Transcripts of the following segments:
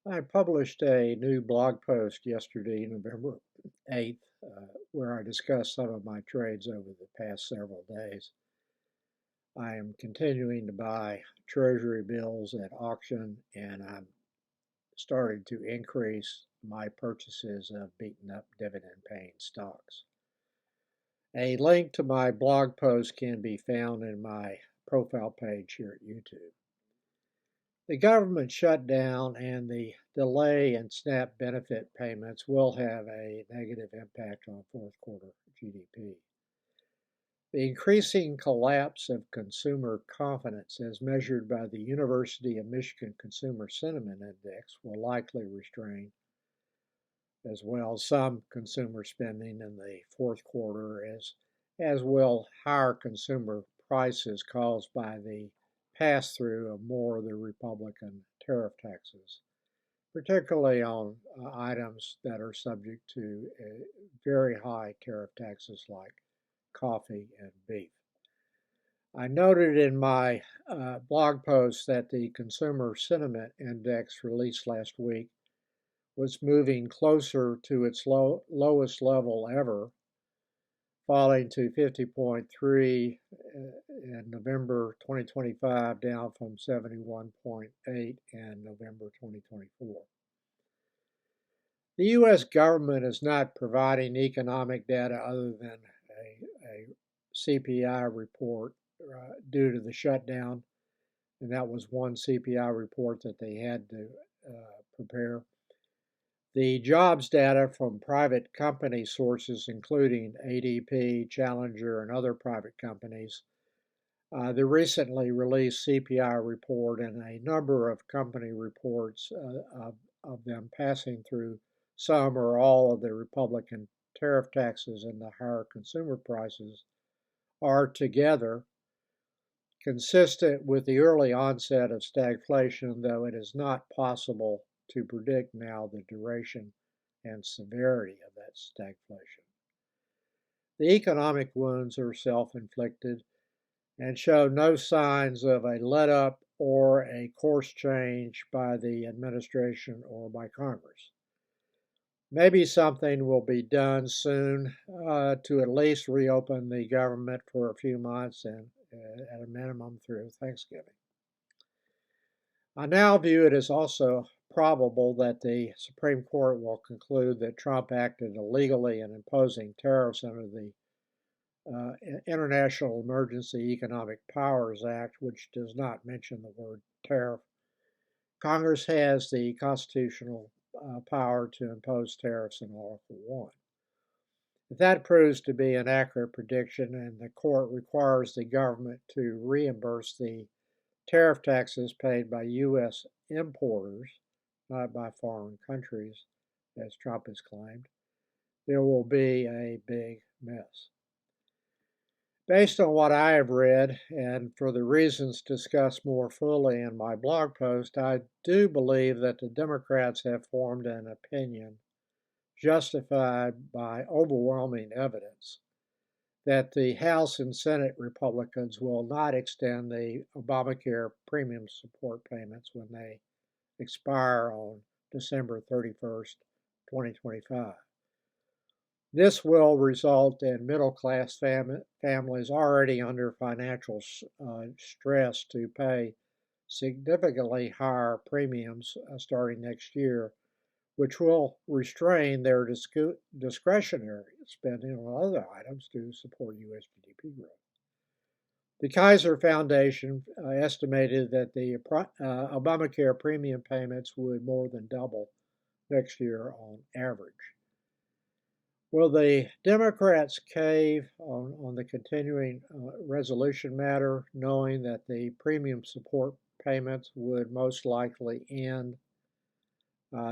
I published a new blog post yesterday, November 8th, where I discussed some of my trades over the past several days. I am continuing to buy Treasury bills at auction, and I'm starting to increase my purchases of beaten up dividend paying stocks. A link to my blog post can be found in my profile page here at YouTube. The government shutdown and the delay in SNAP benefit payments will have a negative impact on fourth quarter GDP. The increasing collapse of consumer confidence, as measured by the University of Michigan Consumer Sentiment Index, will likely restrain, as well as some consumer spending in the fourth quarter, as will higher consumer prices caused by the pass-through of more of the Republican tariff taxes, particularly on items that are subject to very high tariff taxes like coffee and beef. I noted in my blog post that the Consumer Sentiment Index released last week was moving closer to its lowest level ever, falling to 50.3 in November 2025, down from 71.8 in November 2024. The U.S. government is not providing economic data other than a CPI report due to the shutdown, and that was one CPI report that they had to prepare. The jobs data from private company sources, including ADP, Challenger, and other private companies, the recently released CPI report, and a number of company reports of them passing through some or all of the Republican tariff taxes and the higher consumer prices, are together consistent with the early onset of stagflation, though it is not possible to predict now the duration and severity of that stagflation. The economic wounds are self-inflicted and show no signs of a let-up or a course change by the administration or by Congress. Maybe something will be done soon to at least reopen the government for a few months and at a minimum through Thanksgiving. I now view it as also probable that the Supreme Court will conclude that Trump acted illegally in imposing tariffs under the International Emergency Economic Powers Act, which does not mention the word tariff. Congress has the constitutional power to impose tariffs in Article 1. If that proves to be an accurate prediction and the court requires the government to reimburse the tariff taxes paid by U.S. importers, not by foreign countries, as Trump has claimed, there will be a big mess. Based on what I have read, and for the reasons discussed more fully in my blog post, I do believe that the Democrats have formed an opinion justified by overwhelming evidence that the House and Senate Republicans will not extend the Obamacare premium support payments when they expire on December 31st, 2025. This will result in middle-class families already under financial stress to pay significantly higher premiums starting next year, which will restrain their discretionary spending on other items to support U.S. GDP growth. The Kaiser Foundation estimated that the Obamacare premium payments would more than double next year on average. Will the Democrats cave on the continuing resolution matter, knowing that the premium support payments would most likely end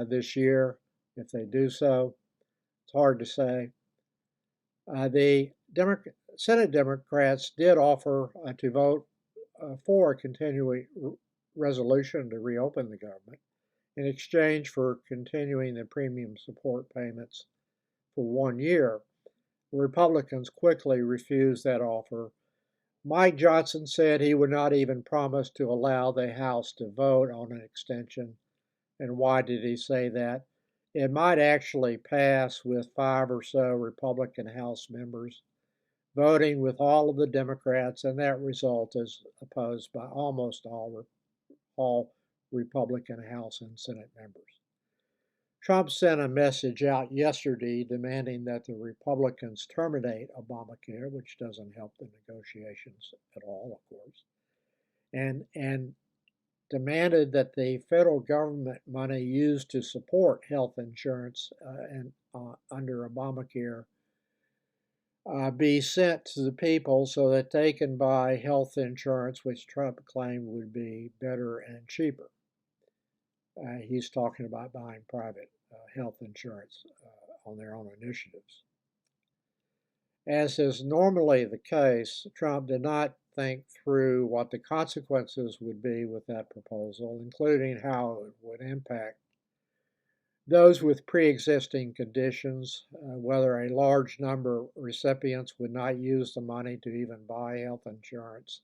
this year? If they do so, it's hard to say. The Senate Democrats did offer to vote for a continuing resolution to reopen the government in exchange for continuing the premium support payments for 1 year. The Republicans quickly refused that offer. Mike Johnson said he would not even promise to allow the House to vote on an extension And why did he say that? It might actually pass with 5 or so Republican House members voting with all of the Democrats, and that result is opposed by almost all Republican House and Senate members. Trump sent a message out yesterday demanding that the Republicans terminate Obamacare, which doesn't help the negotiations at all, of course, and demanded that the federal government money used to support health insurance under Obamacare be sent to the people so that they can buy health insurance, which Trump claimed would be better and cheaper. He's talking about buying private health insurance on their own initiatives. As is normally the case, Trump did not think through what the consequences would be with that proposal, including how it would impact those with pre-existing conditions, whether a large number of recipients would not use the money to even buy health insurance.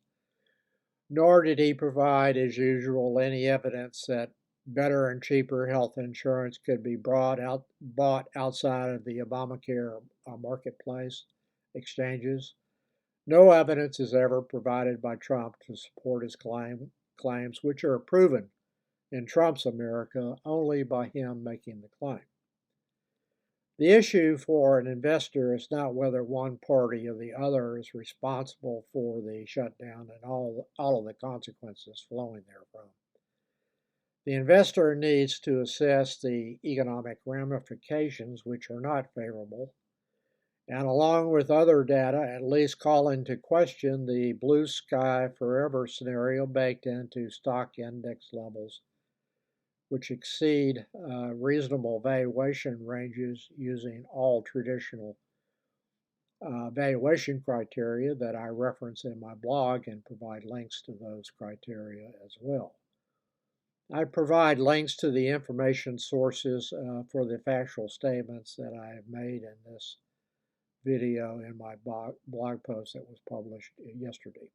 Nor did he provide, as usual, any evidence that better and cheaper health insurance could be bought outside of the Obamacare marketplace exchanges. No evidence is ever provided by Trump to support his claims, which are proven in Trump's America only by him making the claim. The issue for an investor is not whether one party or the other is responsible for the shutdown and all of the consequences flowing therefrom. The investor needs to assess the economic ramifications, which are not favorable, and along with other data, at least call into question the blue sky forever scenario baked into stock index levels, which exceed reasonable valuation ranges using all traditional valuation criteria that I reference in my blog and provide links to those criteria as well. I provide links to the information sources for the factual statements that I have made in this video in my blog post that was published yesterday.